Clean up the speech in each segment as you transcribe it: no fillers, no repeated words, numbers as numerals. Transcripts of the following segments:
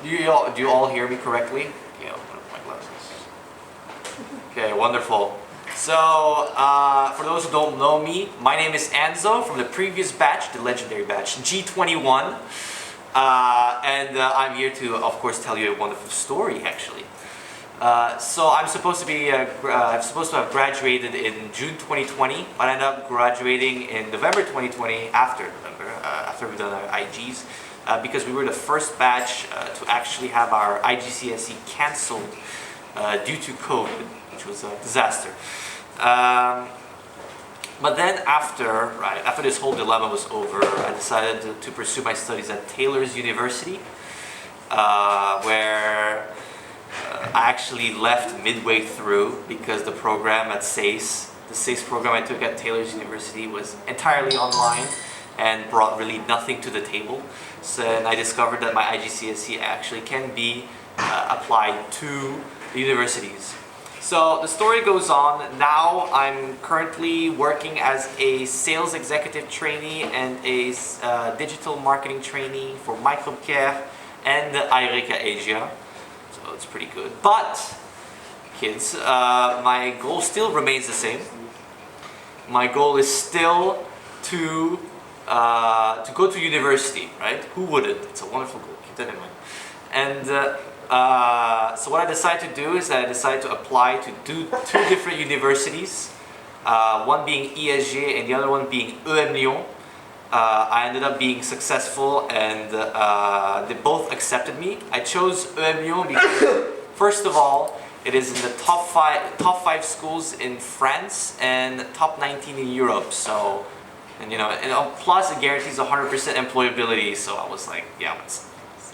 Do you all hear me correctly? Yeah, I'll put up my glasses. Okay, wonderful. So, for those who don't know me, my name is Anzo from the previous batch, the legendary batch, G21. I'm here to, of course, tell you a wonderful story, actually. So I'm supposed to have graduated in June 2020, but I ended up graduating in November 2020 after we've done our IGs, because we were the first batch to actually have our IGCSE cancelled due to COVID, which was a disaster. But then after this whole dilemma was over, I decided to pursue my studies at Taylor's University, where I actually left midway through because the program at SACE, the SACE program I took at Taylor's University, was entirely online and brought really nothing to the table. So and I discovered that my IGCSE actually can be applied to the universities. So the story goes on. Now I'm currently working as a sales executive trainee and a digital marketing trainee for Microcare and Eureka Asia. So it's pretty good. But, kids, my goal still remains the same. My goal is still to go to university, right? Who wouldn't? It's a wonderful goal. Keep that in mind. And so what I decided to do is I decided to apply to two different universities. One being ISG and the other one being EM Lyon. I ended up being successful and they both accepted me. I chose EM Lyon because, first of all, it is in the top five schools in France and top 19 in Europe. So, and plus it guarantees 100% employability. So I was like, yeah, it's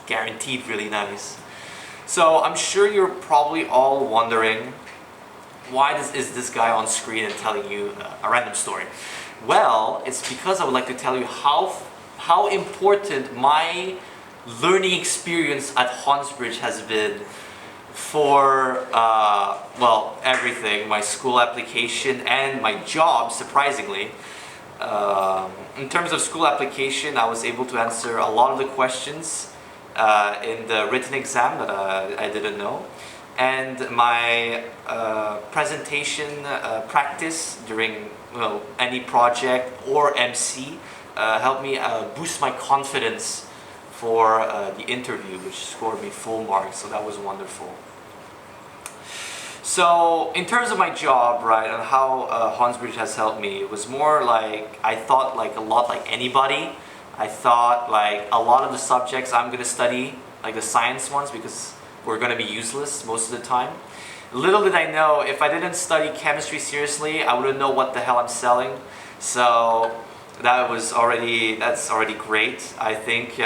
guaranteed really nice. So I'm sure you're probably all wondering, why is this guy on screen and telling you a random story? Well, it's because I would like to tell you how important my learning experience at HONSBRIDGE has been for, well, everything, my school application and my job, surprisingly. In terms of school application, I was able to answer a lot of the questions in the written exam that I didn't know. And my presentation practice during any project or MC helped me boost my confidence for the interview, which scored me full marks, so that was wonderful. So in terms of my job, right, and how HONSBRIDGE has helped me, it was more like, I thought like a lot like anybody. I thought like a lot of the subjects I'm going to study, like the science ones, because we're going to be useless most of the time. Little did I know, if I didn't study chemistry seriously, I wouldn't know what the hell I'm selling. So that's already great. I think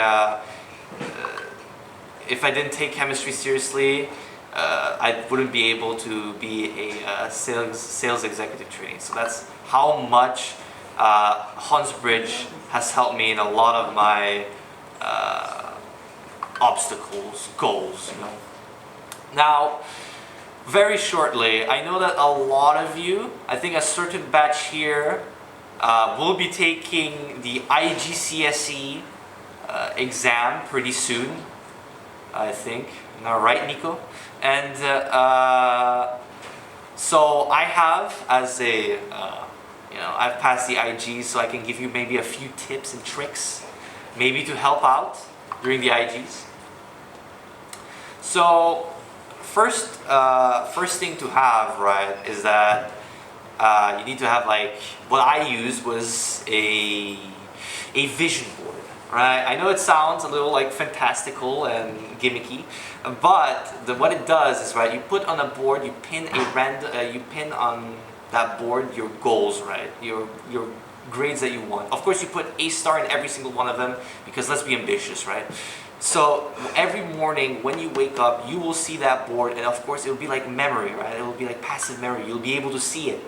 if I didn't take chemistry seriously, I wouldn't be able to be a sales executive trainee. So that's how much HONSBRIDGE has helped me in a lot of my obstacles, goals. Now, very shortly, I know that a lot of you, I think a certain batch here, will be taking the IGCSE exam pretty soon, I think. Am I right, Nico? And so I have, as a, I've passed the IG, so I can give you maybe a few tips and tricks, maybe to help out during the IGs. So first thing to have, right, is that you need to have, like, what I used was a vision board, right? I know it sounds a little like fantastical and gimmicky, but what it does is, right, you put on a board, you pin on that board your goals, right? Your grades that you want. Of course, you put A star in every single one of them because let's be ambitious, right? So every morning when you wake up, you will see that board, and of course it will be like memory, right? It will be like passive memory. You'll be able to see it.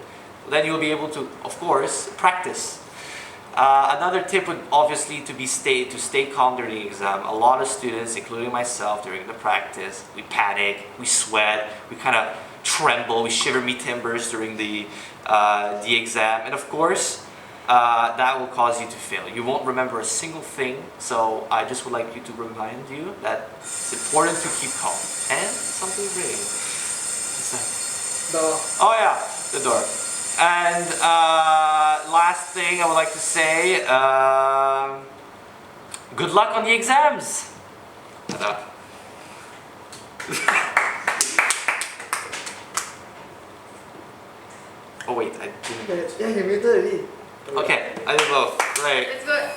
Then you'll be able to, of course, practice. Another tip would obviously to stay calm during the exam. A lot of students, including myself, during the practice, we panic, we sweat, we kind of tremble, we shiver me timbers during the exam, and of course, that will cause you to fail. You won't remember a single thing, so I just would like you to remind you that it's important to keep calm. And something ringing. What's that? Door. Oh yeah, the door. And last thing I would like to say, good luck on the exams. Oh wait, I didn't. Yeah, you muted already. Okay, I did both. Right. It's good.